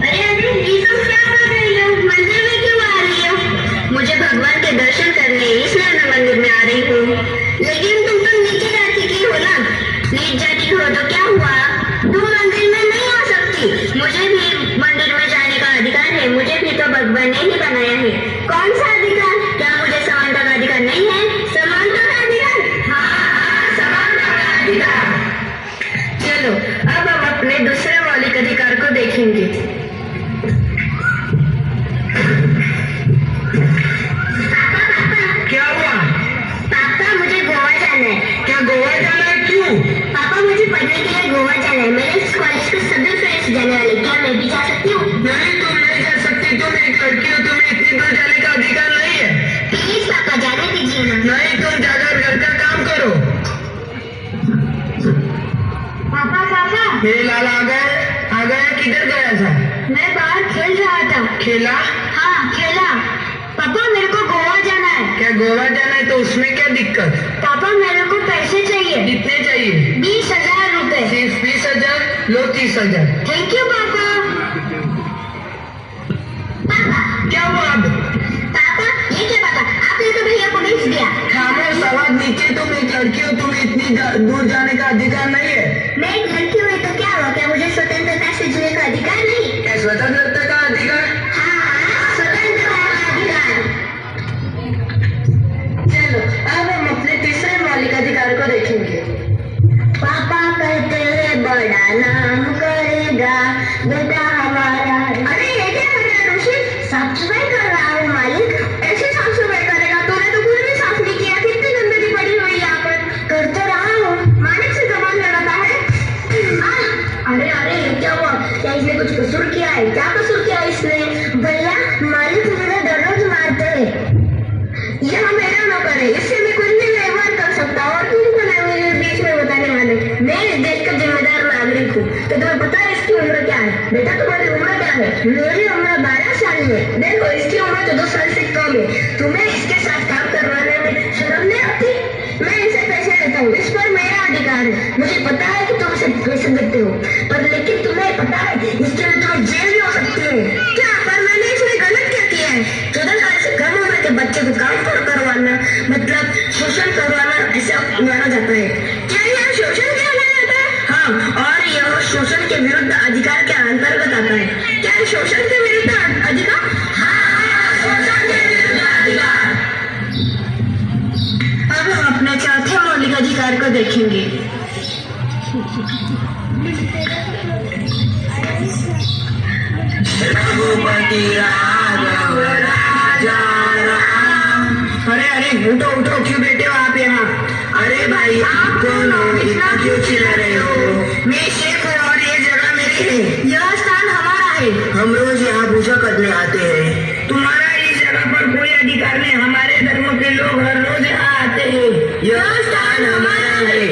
अरे अरे, ये तुम क्या कर रही हो? मंदिर में क्यों आ रही हो? मुझे भगवान के दर्शन करने इसलिए मैं मंदिर में आ रही हूँ। लेकिन तुम तो नीचे जाती की हो ना। नीचे जाती हो तो क्या हुआ? तुम मंदिर में नहीं आ सकती। मुझे भी मंदिर में जाने का अधिकार है। मुझे भी तो भगवान ने ही बनाया है। कौन सा अधिकार? क्या मुझे समानता का अधिकार नहीं है? समानता का अधिकार? हाँ, समानता का अधिकार। चलो अब हम अपने दूसरे मौलिक अधिकार को देखेंगे। क्या हुआ? पापा मुझे गोवा जाना है। क्या गोवा जाना है? क्यों? पापा मुझे पढ़ने के लिए गोवा जाना है। मेरे इस कॉलेज के सभी फ्रेंड्स जाने वाले। क्या मैं भी जा सकती हूँ? नहीं, तुम नहीं जा सकती। तुम एक लड़की हो, तुम्हें इतनी दूर जाने का अधिकार नहीं है। प्लीज पापा जाने दीजिए ना। नहीं, तुम जाकर घर का काम करो। पापा पापा, मेरे लाल आ गए। किधर गया था? मैं बाहर खेल रहा था। खेला? हाँ खेला। पापा मेरे को गोवा जाना है। क्या गोवा जाना है? तो उसमें क्या दिक्कत? पापा मेरे को पैसे चाहिए। कितने चाहिए? 20,000 रुपए। सिर्फ 20,000? लो 30,000। थैंक यू पापा। क्या हुआ अब? पापा ये क्या पापा, आपने तो भैया को भेज दिया। खामोश, आवाज नीचे। तुम एक लड़की हो, तुम्हें इतनी दूर जाने का अधिकार नहीं है। मैं एक लड़की हुई तो क्या हुआ? क्या मुझे स्वतंत्रता से जीने का अधिकार नहीं? क्या स्वतंत्रता का अधिकार? हाँ, स्वतंत्रता का अधिकार। चलो अब हम अपने तीसरे मौलिक अधिकार को देखेंगे। पापा कहते हैं बड़ा नाम करेगा बेटा हमारा। अरे ये क्या कर रहा है ऋषि? साफ सफाई कर रहा हूँ मालिक। ऐसे साफ सफाई करेगा? तूने तो कुछ भी साफ नहीं किया। कितनी गंदगी पड़ी हुई यहाँ पर। कर तो रहा हूँ। मालिक से जबान लड़ाता है। अरे अरे ये क्या हुआ? क्या इसने कुछ कसूर किया है? क्या कसूर किया इसने? भैया मालिक मुझे दररोज मारते हैं। यह मेरा नौकर है, इससे मैं कुछ भी व्यवहार कर सकता हूँ और तुमको ना मेरे बीच में बताने वाले। मैं इस देश का जिम्मेदार नागरिक हूँ। तो तुम्हें पता है इसकी उम्र क्या है? बेटा तुम्हारी उम्र क्या है? मेरी उम्र 12 साल है। देखो इसकी उम्र तो 2 साल से कम है। तुम्हें इसके साथ काम करवाने में शर्म नहीं आती? मैं इसे पैसे देता हूँ, इस पर मेरा अधिकार है। मुझे पता है कि तुम इसे पैसे देते हो, पर लेकिन तुम्हें पता है इसके लिए तुम्हें जेल भी हो सकती है। क्या? पर मैंने इसमें गलत क्या किया है? 14 साल से कम उम्र के बच्चे को काम करवाना मतलब शोषण करवाना ऐसा माना जाता है। क्या यह शोषण कहलाया जाता है? हाँ, और यह शोषण के विरुद्ध अधिकार के अंतर्गत आता है। क्या शोषण के विरुद्ध अधिकार? हाँ, शोषण के विरुद्ध अधिकार। अब हम अपने चौथे मौलिक अधिकार को देखेंगे। रघुपति राघव राजा राम। अरे अरे उठो उठो, क्यों बैठे हो आप यहाँ? अरे भाई आप कौन हो? इतना क्यों चिल्ला रहे हो? मैं शेख हूँ और ये जगह मेरी है। यह स्थान हमारा है। हम रोज यहाँ पूजा करने आते हैं। तुम्हारा इस जगह पर कोई अधिकार नहीं। हमारे धर्म के लोग हर रोज यहाँ आते हैं। यह स्थान हमारा है।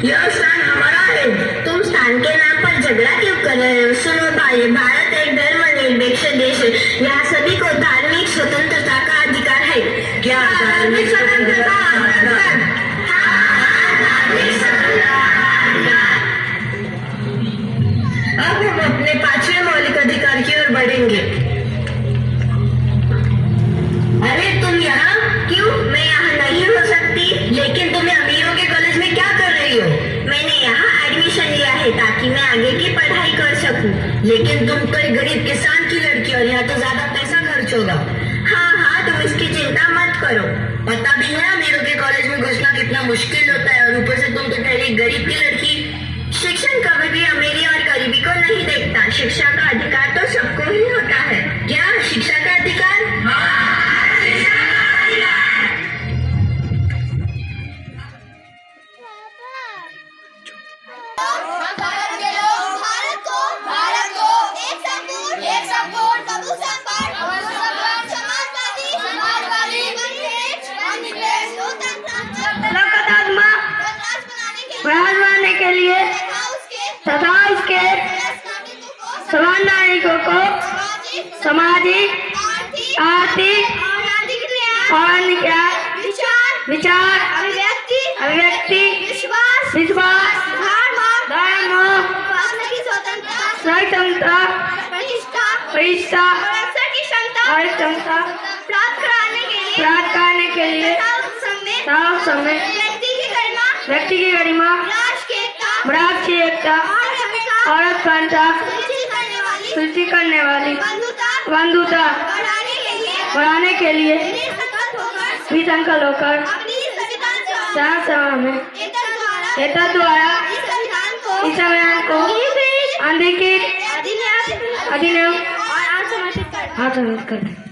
यह स्थान हमारा है। तुम स्थान के नाम पर झगड़ा क्यों कर रहे हो? सुनो भाई, भारत एक धर्मनिरपेक्ष देश है। यहाँ सभी को धार्मिक स्वतंत्रता का अधिकार है। क्या धार्मिक स्वतंत्रता का अधिकार? हाँ, धार्मिक स्वतंत्रता का अधिकार। अब हम अपने पांचवें मौलिक अधिकार की ओर बढ़ेंगे। अरे तुम यहाँ क्यों? मैं यहाँ नहीं हो सकती। लेकिन तुम अमीरों के कॉलेज में क्या कर रही हो? मैंने यहाँ एडमिशन लिया है ताकि मैं आगे की पढ़ाई कर सकूं। लेकिन तुम तो एक गरीब किसान की लड़की और यहाँ तो ज्यादा पैसा खर्च होगा। हाँ हाँ, तुम इसकी चिंता मत करो। पता भी है अमीरों के कॉलेज में घुसना कितना मुश्किल होता है, और ऊपर से तुम तो ठहरी गरीब की लड़की। शिक्षण कभी भी अमीरी और गरीबी को नहीं देखता। शिक्षा का अधिकार तो सबको ही होता है। क्या शिक्षा का अधिकार? हाँ, शिक्षा का अधिकार। भारत को एक संपूर्ण प्रभु समाजवादी धर्मनिरपेक्ष लोकतंत्र बनाने के लिए तथा उसके समान नागरिकों को सामाजिक, आर्थिक और विचार, अभिव्यक्ति, विश्वास, धर्म, स्वतंत्रता, स्वतंत्रता, प्रतिष्ठा परीक्षा और अवसर की क्षमता और क्षमता प्राप्त कराने के लिए तथा उस समय व्यक्ति की गरिमा राष्ट्र की एकता और अखंडता सुनिश्चित करने वाली बंधुता बढ़ाने के लिए भी संकल्प होकर जहाँ सभा में एतद द्वारा इस संविधान को अधिकृत अधिनियम और आज समर्पित करते हैं। हाथ समर्पित करते हैं।